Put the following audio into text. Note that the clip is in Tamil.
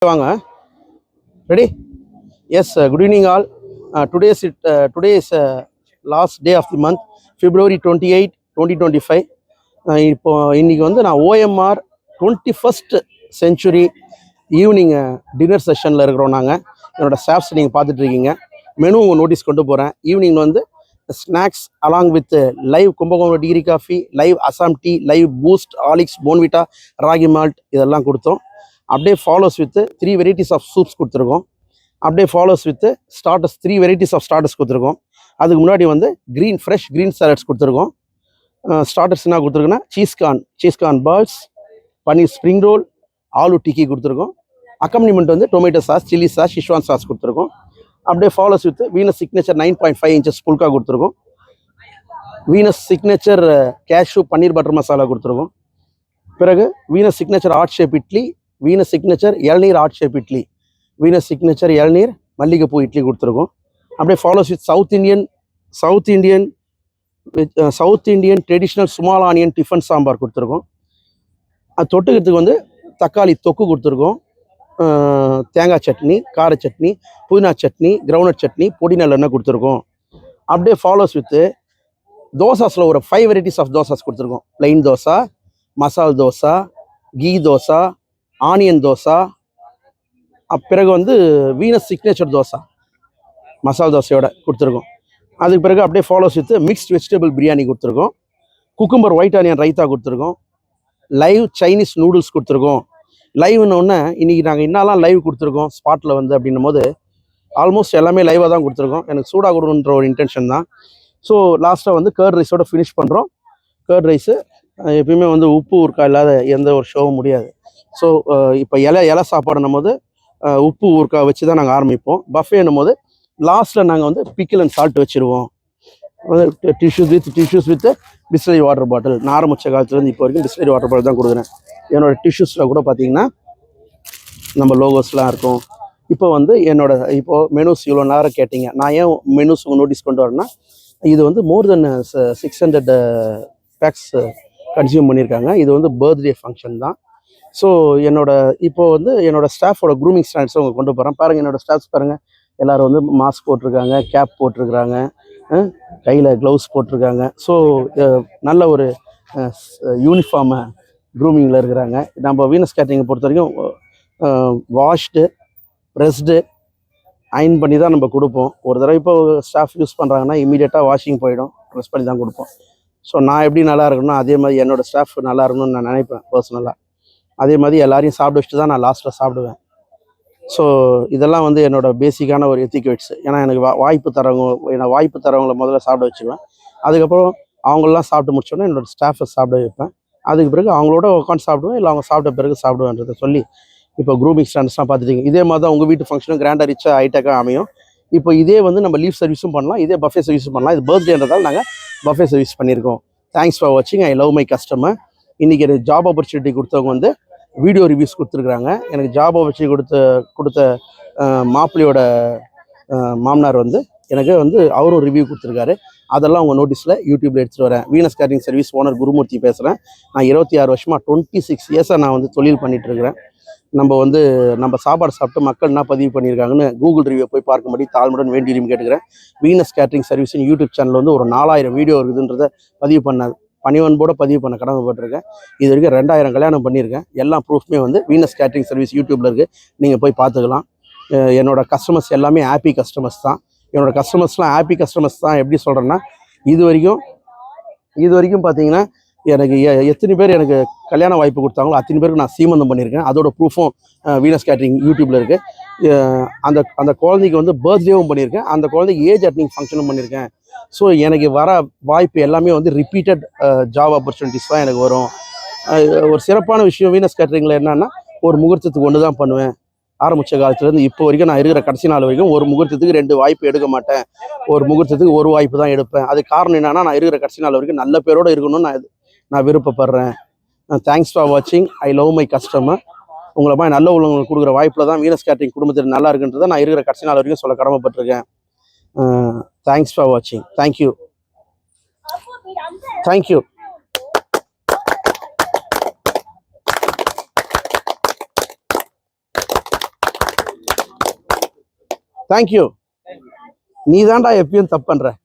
Vanga. Ready? Yes, good evening all. Today is last day of the month, February 28, 2025. இப்போ இன்னைக்கு வந்து நான் OMR 21st century evening dinner செஷனில் இருக்கிறோம். நாங்கள் என்னோட ஸ்டாஃப்ஸ் நீங்கள் பார்த்துட்டு இருக்கீங்க. மெனு நோட்டீஸ் கொண்டு போகிறேன். ஈவினிங் வந்து snacks along with live Kumbakonam degree coffee, live Assam tea, live Boost, Horlicks, Bournvita, ragi malt இதெல்லாம் கொடுத்தோம். அப்படியே follows with 3 varieties of soups கொடுத்துருக்கோம். அப்படியே follows with starters 3 varieties of starters கொடுத்துருக்கோம். அதுக்கு முன்னாடி வந்து ஃப்ரெஷ் க்ரீன் சாலட்ஸ் கொடுத்துருக்கோம். ஸ்டார்டர்ஸ் என்ன கொடுத்துருக்கோன்னா cheese corn balls, paneer spring roll, aloo tikki கொடுத்துருக்கோம். அக்கம்பனிமெண்ட் வந்து tomato sauce, chilli sauce, schezwan sauce கொடுத்துருக்கோம். அப்படியே follows with Venus signature 9.5 inches phulka கொடுத்துருக்கோம். Venus signature cashew paneer butter masala கொடுத்துருக்கோம். பிறகு Venus signature art shape idli, Venus signature இளநீர் art shape idli, Venus signature இளநீர் மல்லிகைப்பூ இட்லி கொடுத்துருக்கோம். அப்படியே follows with South Indian traditional small onion tiffin sambar கொடுத்துருக்கோம். அது தொட்டுக்கிறதுக்கு வந்து தக்காளி தொக்கு கொடுத்துருக்கோம். தேங்காய் சட்னி, கார சட்னி, புதினா சட்னி, கிரவுண்ட் சட்னி, பொடி நல்லெண்ணெய் கொடுத்துருக்கோம். அப்படியே ஃபாலோஸ் வித் தோசாஸில் ஒரு 5 வெரைட்டிஸ் ஆஃப் தோசாஸ் கொடுத்துருக்கோம். பிளைன் தோசை, மசால் தோசை, கீ தோசை, ஆனியன் தோசை, பிறகு வந்து வீனஸ் சிக்னேச்சர் தோசை மசால் தோசையோட கொடுத்துருக்கோம். அதுக்கு பிறகு அப்படியே follows with mixed vegetable biryani கொடுத்துருக்கோம். குக்கும்பர் ஒயிட் ஆனியன் ரைத்தா கொடுத்துருக்கோம். லைவ் சைனீஸ் நூடுல்ஸ் கொடுத்துருக்கோம். லைவ்னு ஒன்று இன்றைக்கி நாங்கள் என்னெல்லாம் லைவ் கொடுத்துருக்கோம் ஸ்பாட்டில் வந்து அப்படின்னும் போது ஆல்மோஸ்ட் எல்லாமே லைவாக தான் கொடுத்துருக்கோம். எனக்கு சூடாக கொடுன்ற ஒரு இன்டென்ஷன் தான். ஸோ லாஸ்ட்டாக வந்து கர்ட் ரைஸோட ஃபினிஷ் பண்ணுறோம். கர்ட் ரைஸு எப்பயுமே வந்து உப்பு ஊறுக்காய் இல்லாத எந்த ஒரு ஷோவும் முடியாது. ஸோ இப்போ இலை சாப்பாடுன்னும் போது உப்பு ஊறுக்காய் வச்சு தான் நாங்கள் ஆரம்பிப்போம். பஃபேன்னும் போது லாஸ்ட்டில் நாங்கள் வந்து பிக்கிள் அண்ட் சால்ட் வச்சுருவோம். Tissues with Bisleri water bottle. நான் ஆரம்பித்த காலத்துலேருந்து இப்போ வரைக்கும் பிஸ்லரி வாட்டர் பாட்டில் தான் கொடுக்குறேன். என்னோடய டிஷ்யூஸில் கூட பார்த்தீங்கன்னா நம்ம லோகோஸ்லாம் இருக்கும். இப்போ வந்து இப்போது மெனூஸ் இவ்வளோ நேரம் கேட்டிங்க. நான் ஏன் மெனூஸ் நோட்டீஸ் கொண்டு வரேன்னா, இது வந்து மோர் தென் 600 பேக்ஸ் கன்சியூம் பண்ணியிருக்காங்க. இது வந்து பர்த்டே ஃபங்க்ஷன் தான். ஸோ இப்போது வந்து என்னோடய ஸ்டாஃபோட க்ரூமிங் ஸ்டாண்ட்ஸை அவங்க கொண்டு போகிறேன். பாருங்கள், என்னோடய ஸ்டாஃப்ஸ் பாருங்கள், எல்லோரும் வந்து மாஸ்க் போட்டிருக்காங்க, கேப் போட்டிருக்கிறாங்க, கையில் க்ளவுஸ் போட்டிருக்காங்க. ஸோ நல்ல ஒரு யூனிஃபார்மை க்ரூமிங்கில் இருக்கிறாங்க. நம்ம வீனஸ் கேட்டரிங்கை பொறுத்த வரைக்கும் வாஷ்டு, ப்ரெஸ்டு, அயன் பண்ணி தான் நம்ம கொடுப்போம். ஒரு தடவை இப்போ ஸ்டாஃப் யூஸ் பண்ணுறாங்கன்னா இமீடியட்டாக வாஷிங் போயிடும், ப்ரெஸ் பண்ணி தான் கொடுப்போம். ஸோ நான் எப்படி நல்லா இருக்கணும் அதே மாதிரி என்னோடய ஸ்டாஃப் நல்லா இருக்கணும்னு நான் நினைப்பேன் பர்சனலாக. அதே மாதிரி எல்லாரையும் சாப்பிட வச்சுட்டு தான் நான் லாஸ்ட்டில் சாப்பிடுவேன். ஸோ இதெல்லாம் வந்து என்னோடய பேசிக்கான ஒரு எத்திக்வேட்ஸ். ஏன்னா எனக்கு வாய்ப்பு தரவங்களை முதல்ல சாப்பிட வச்சுருவேன். அதுக்கப்புறம் அவங்களெலாம் சாப்பிட்டு முடிச்சோன்னே என்னோடய ஸ்டாஃபை சாப்பிட வைப்பேன். அதுக்கு பிறகு அவங்களோட உட்காந்து சாப்பிடுவேன், இல்லை அவங்க சாப்பிட்ட பிறகு சாப்பிடுவேன்றதை சொல்லி இப்போ க்ரூமிங் ஸ்டாண்டர்ட்ஸ்லாம் பார்த்துட்டீங்க. இதே மாதிரி தான் உங்கள் வீட்டு ஃபங்க்ஷனும் கிராண்டாக ரிச்சாக ஹைடெக்காக அமையும். இப்போ இதே வந்து நம்ம லீவ் சர்வீஸும் பண்ணலாம், இதே பஃபே சர்வீஸும் பண்ணலாம். இது பர்த்டேன்றதால் நாங்கள் பஃபே சர்வீஸ் பண்ணியிருக்கோம். தேங்க்ஸ் ஃபார் வாட்சிங். I love my customer. இன்றைக்கி எனக்கு ஜாப் ஆப்பர்ச்சுனிட்டி கொடுத்தவங்க வந்து வீடியோ ரிவ்யூஸ் கொடுத்துருக்குறாங்க. எனக்கு ஜாப் ஆப்பர்ச்சுனிட்டி கொடுத்த மாப்பிள்ளையோட மாமனார் வந்து எனக்கு வந்து அவரும் ரிவ்யூ கொடுத்துருக்காரு. அதெல்லாம் உங்கள் நோட்டீஸில் யூடியூப்பில் எடுத்துகிட்டு வரேன். Venus catering service owner Gurumurthy பேசுகிறேன். நான் 26 வருஷமாக 26 இயர்ஸாக நான் வந்து தொழில் பண்ணிகிட்ருக்கிறேன். நம்ம சாப்பாடு சாப்பிட்டு மக்கள் என்ன பதிவு பண்ணியிருக்காங்கன்னு கூகுள் ரிவ்யூ போய் பார்க்கும்படி தாழ்மையுடன் வேண்டி விரும்பி கேட்டுக்கிறேன். வீனஸ் கேட்டரிங் சர்வீஸின் யூடியூப் சேனல் வந்து ஒரு 4000 வீடியோ இருக்குதுன்றதை பதிவு பண்ண கடமைப்பட்டிருக்கேன். இது வரைக்கும் 2000 கல்யாணம் பண்ணியிருக்கேன். எல்லா ப்ரூஃப்மே வந்து வீனஸ் கேட்டரிங் சர்வீஸ் யூடியூப்பில் இருக்குது, நீங்கள் போய் பார்த்துக்கலாம். என்னோடய கஸ்டமர்ஸ் எல்லாமே ஹாப்பி கஸ்டமர்ஸ் தான். என்னோடய கஸ்டமர்ஸ்லாம் ஹாப்பி கஸ்டமர்ஸ் தான். எப்படி சொல்கிறேன்னா, இது வரைக்கும் பார்த்தீங்கன்னா எனக்கு எத்தனை பேர் எனக்கு கல்யாண வாய்ப்பு கொடுத்தாங்களோ அத்தனை பேருக்கு நான் சீமந்தம் பண்ணியிருக்கேன். அதோட ப்ரூஃபும் வீனஸ் கேட்டரிங் யூடியூப்பில் இருக்குது. அந்த குழந்தைக்கு வந்து பர்த்டேவும் பண்ணியிருக்கேன், அந்த குழந்தைக்கு ஏஜ் அட்டனிங் ஃபங்க்ஷனும் பண்ணியிருக்கேன். ஸோ எனக்கு வர வாய்ப்பு எல்லாமே வந்து ரிப்பீட்டட் ஜாப் ஆப்பர்ச்சுனிட்டிஸ் தான் எனக்கு வரும். ஒரு சிறப்பான விஷயம் வீனஸ் கேட்டரிங்கில் என்னன்னா, ஒரு முகூர்த்தத்துக்கு ஒன்று தான் பண்ணுவேன். ஆரம்பித்த காலத்துலேருந்து இப்போ வரைக்கும் நான் இருக்கிற கடைசி நாள் வரைக்கும் ஒரு முகூர்த்தத்துக்கு 2 வாய்ப்பு எடுக்க மாட்டேன். ஒரு முகூர்த்தத்துக்கு ஒரு வாய்ப்பு தான் எடுப்பேன். அது காரணம் என்னன்னா, நான் இருக்கிற கடைசி நாள் வரைக்கும் நல்ல பேரோடு இருக்கணும்னு நான் விருப்பப்படுறேன். தேங்க்ஸ் ஃபார் வாட்சிங். I love my customer. உங்களை மாதிரி நல்ல உள்ளவங்களுக்கு கொடுக்குற வாய்ப்பில் தான் வீனஸ் கேட்டரிங் குடும்பத்தில் நல்லா இருக்குன்றதை நான் இருக்கிற கடைசி நாள் வரைக்கும் சொல்ல கடமைப்பட்டிருக்கேன். தேங்க்ஸ் ஃபார் வாட்சிங். தேங்க்யூ. தேங்க்யூ. நீ தான்டா எப்பயும் தப்பு பண்ற.